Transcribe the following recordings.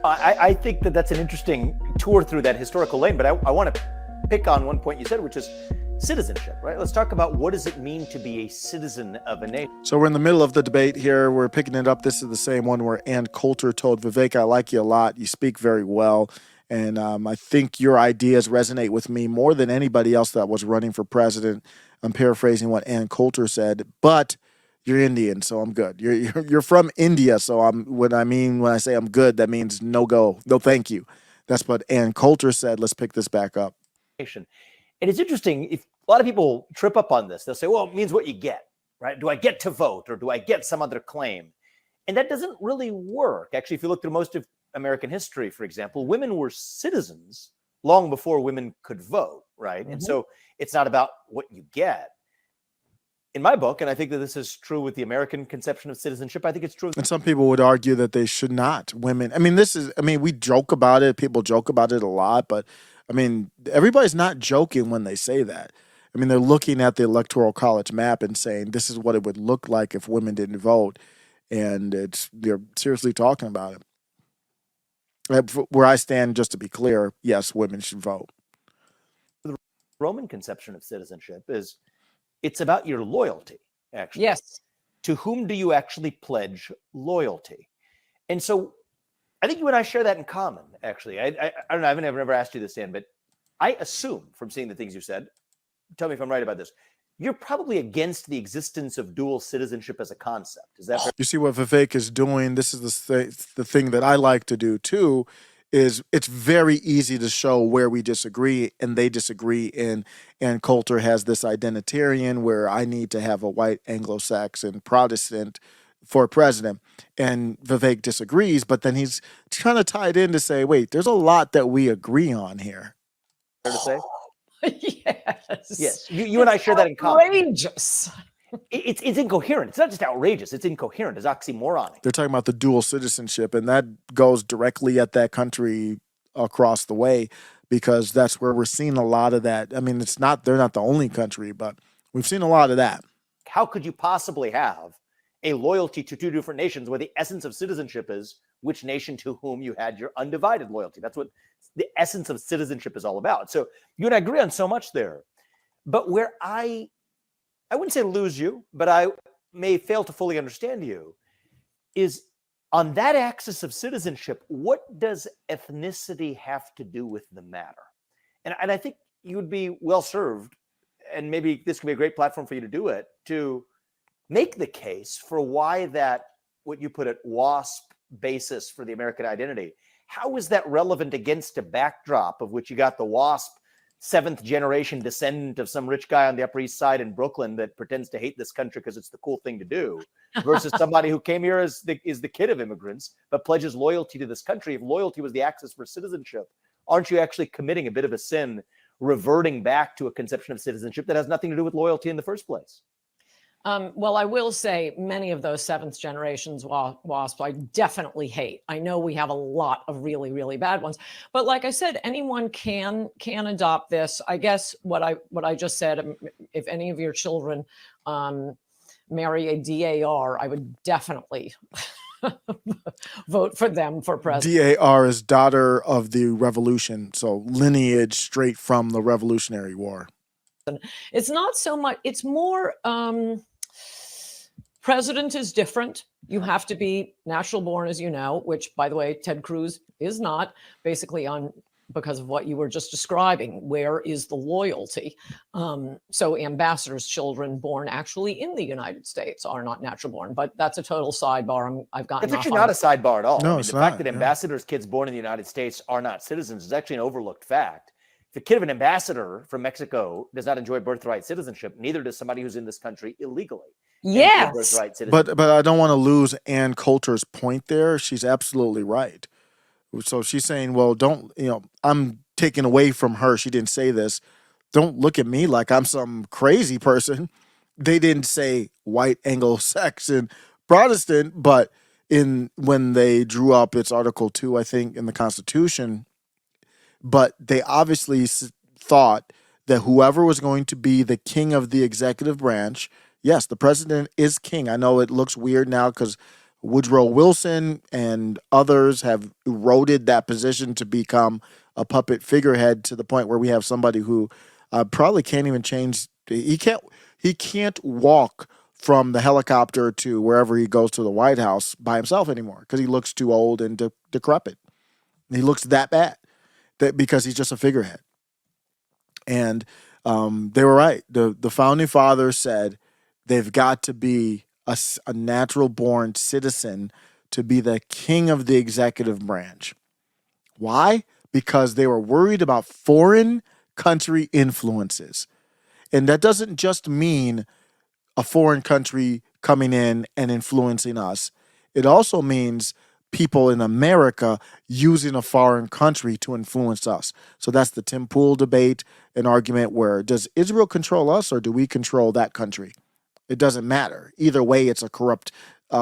I think that that's an interesting tour through that historical lane, but I want to pick on one point you said, which is citizenship, right? Let's talk about what does it mean to be a citizen of a nation. So we're in the middle of the debate here. We're picking it up. This is the same one where Ann Coulter told Vivek, I like you a lot. You speak very well. And I think your ideas resonate with me more than anybody else that was running for president. I'm paraphrasing what Ann Coulter said, but you're Indian, so I'm good. You're from India, so when I say I'm good, that means no go, no thank you. That's what Ann Coulter said. Let's pick this back up. And it's interesting, if a lot of people trip up on this, they'll say, well, it means what you get, right? Do I get to vote or do I get some other claim? And that doesn't really work. Actually, if you look through most of American history, for example, women were citizens long before women could vote, right? Mm-hmm. And so it's not about what you get. In my book, and I think that this is true with the American conception of citizenship, I think it's true. And some people would argue that they should not. Women, we joke about it. People joke about it a lot, but everybody's not joking when they say that. They're looking at the Electoral College map and saying this is what it would look like if women didn't vote, and they're seriously talking about it. Where I stand, just to be clear, yes, women should vote. The Roman conception of citizenship is it's about your loyalty, actually. Yes. To whom do you actually pledge loyalty? And so I think you and I share that in common, actually. I don't know, I've never asked you this, Dan, but I assume from seeing the things you said, tell me if I'm right about this, you're probably against the existence of dual citizenship as a concept. Is that fair? You see what Vivek is doing? This is the thing that I like to do too, is it's very easy to show where we disagree and they disagree. And Coulter has this identitarian where I need to have a white Anglo-Saxon Protestant for president. And Vivek disagrees, but then he's trying to tie it in to say, wait, there's a lot that we agree on here. Fair to say? Yes. Yes. You and I share that in common. Outrageous. It's incoherent. It's not just outrageous. It's incoherent. It's oxymoronic. They're talking about the dual citizenship, and that goes directly at that country across the way, because that's where we're seeing a lot of that. They're not the only country, but we've seen a lot of that. How could you possibly have a loyalty to two different nations where the essence of citizenship is which nation to whom you had your undivided loyalty? That's what the essence of citizenship is all about. So you and I agree on so much there. But where I wouldn't say lose you, but I may fail to fully understand you, is on that axis of citizenship, what does ethnicity have to do with the matter? And I think you would be well served, and maybe this could be a great platform for you to do it, to make the case for why that, what you put it, WASP basis for the American identity, how is that relevant against a backdrop of which you got the WASP seventh generation descendant of some rich guy on the Upper East Side in Brooklyn that pretends to hate this country because it's the cool thing to do, versus somebody who came here as the kid of immigrants, but pledges loyalty to this country? If loyalty was the axis for citizenship, aren't you actually committing a bit of a sin, reverting back to a conception of citizenship that has nothing to do with loyalty in the first place? Well, I will say many of those seventh generations WASP I definitely hate. I know we have a lot of really, really bad ones, but like I said, anyone can adopt this. I guess what I just said, if any of your children marry a DAR, I would definitely vote for them for president. DAR is daughter of the revolution, so lineage straight from the Revolutionary War. It's not so much, it's more president is different. You have to be natural born, as you know, which, by the way, Ted Cruz is not, basically because of what you were just describing. Where is the loyalty? So ambassadors' children born actually in the United States are not natural born, but that's a total sidebar. I've gotten It's actually not a sidebar at all. No, the fact that ambassadors' kids born in the United States are not citizens is actually an overlooked fact. If the kid of an ambassador from Mexico does not enjoy birthright citizenship, neither does somebody who's in this country illegally. Yes. But I don't want to lose Ann Coulter's point there. She's absolutely right. So she's saying, well, I'm taking away from her. She didn't say this. Don't look at me like I'm some crazy person. They didn't say white Anglo-Saxon Protestant, but when they drew up its Article 2, I think, in the Constitution, but they obviously thought that whoever was going to be the king of the executive branch, yes, the president is king. I know it looks weird now because Woodrow Wilson and others have eroded that position to become a puppet figurehead to the point where we have somebody who probably can't even change. He can't walk from the helicopter to wherever he goes to the White House by himself anymore because he looks too old and decrepit. He looks that bad because he's just a figurehead. And they were right. The founding fathers said they've got to be a natural born citizen to be the king of the executive branch. Why? Because they were worried about foreign country influences. And that doesn't just mean a foreign country coming in and influencing us. It also means people in America using a foreign country to influence us. So that's the Tim Pool debate, an argument where does Israel control us or do we control that country? It doesn't matter. Either way, it's a corrupt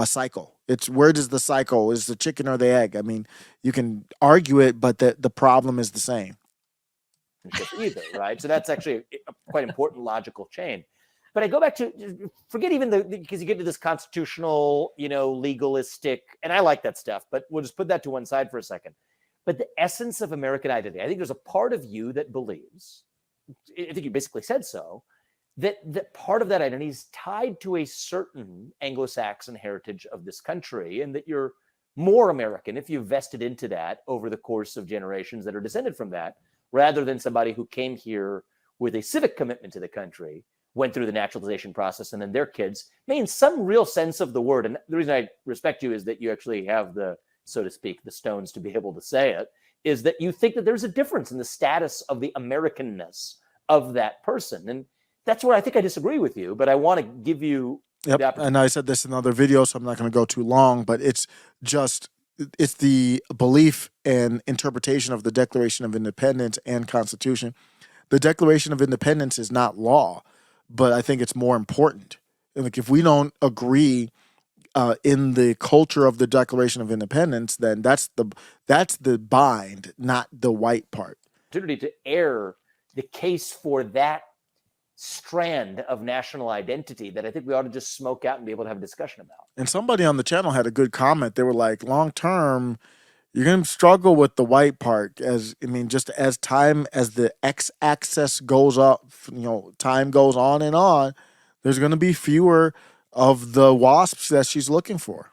cycle. It's where does the cycle, is the chicken or the egg? I mean, you can argue it, but the problem is the same. Either, right? So that's actually a quite important logical chain. But I go back to, forget even because you get to this constitutional, legalistic, and I like that stuff, but we'll just put that to one side for a second. But the essence of American identity, I think there's a part of you that believes, I think you basically said so, that part of that identity is tied to a certain Anglo-Saxon heritage of this country, and that you're more American if you vested into that over the course of generations that are descended from that, rather than somebody who came here with a civic commitment to the country, went through the naturalization process, and then their kids may, in some real sense of the word, and the reason I respect you is that you actually have the, so to speak, the stones to be able to say it, is that you think that there's a difference in the status of the Americanness of that person. And that's where I think I disagree with you, but I want to give you the opportunity. And I said this in another video, so I'm not going to go too long, but it's the belief and interpretation of the Declaration of Independence and Constitution. The Declaration of Independence is not law, but I think it's more important. Like if we don't agree in the culture of the Declaration of Independence, then that's the bind, not the white part. Opportunity to air the case for that strand of national identity that I think we ought to just smoke out and be able to have a discussion about. And somebody on the channel had a good comment. They were like, long term, you're going to struggle with the white part just as the x-axis goes up, time goes on and on, there's going to be fewer of the wasps that she's looking for.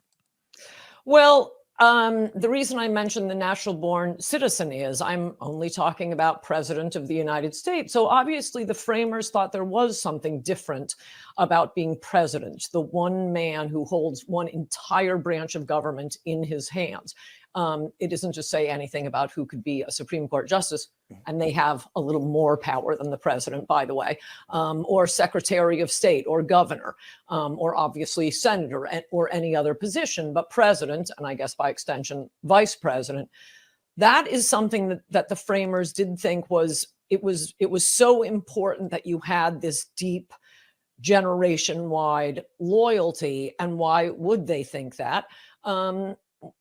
Well, the reason I mentioned the natural born citizen is I'm only talking about president of the United States. So obviously the framers thought there was something different about being president, the one man who holds one entire branch of government in his hands. It isn't to say anything about who could be a Supreme Court justice, and they have a little more power than the president, by the way, or secretary of state or governor, or obviously senator or any other position, but president, and I guess by extension, vice president. That is something that the framers did think was so important that you had this deep generation-wide loyalty. And why would they think that?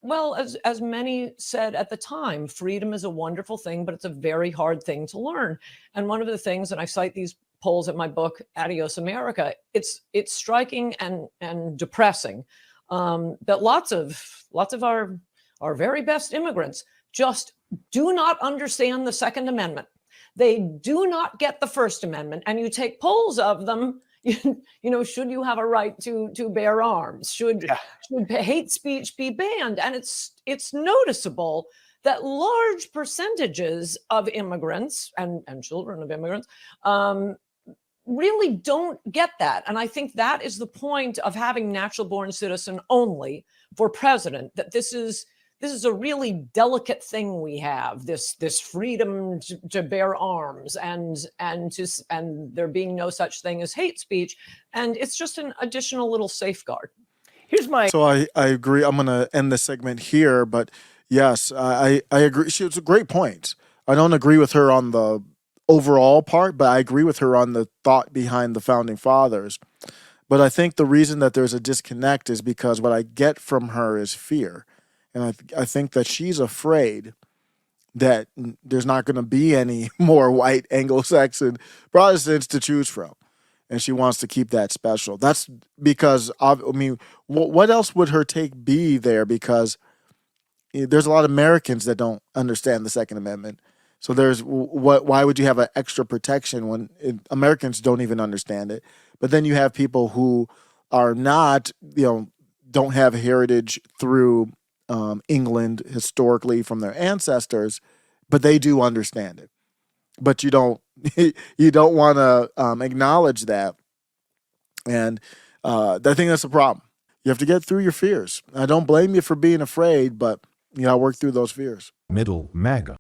Well, as many said at the time, freedom is a wonderful thing, but it's a very hard thing to learn. And one of the things, and I cite these polls in my book, Adios America, it's striking and depressing that lots of our very best immigrants just do not understand the Second Amendment. They do not get the First Amendment. And you take polls of them, should you have a right to bear arms? Should hate speech be banned? And it's noticeable that large percentages of immigrants and children of immigrants really don't get that. And I think that is the point of having natural born citizen only for president, that this is a really delicate thing we have, this freedom to bear arms and there being no such thing as hate speech. And it's just an additional little safeguard. So I agree. I'm going to end the segment here, but yes, I agree. It's a great point. I don't agree with her on the overall part, but I agree with her on the thought behind the founding fathers. But I think the reason that there's a disconnect is because what I get from her is fear. And I think that she's afraid that there's not going to be any more white Anglo-Saxon Protestants to choose from. and she wants to keep that special. That's because what else would her take be there? Because there's a lot of Americans that don't understand the Second Amendment. So why would you have an extra protection when Americans don't even understand it? But then you have people who are not, don't have heritage through England historically from their ancestors, but they do understand it. But you don't want to acknowledge that, and I think that's a problem. You have to get through your fears. I don't blame you for being afraid, but you gotta work through those fears. Middle MAGA.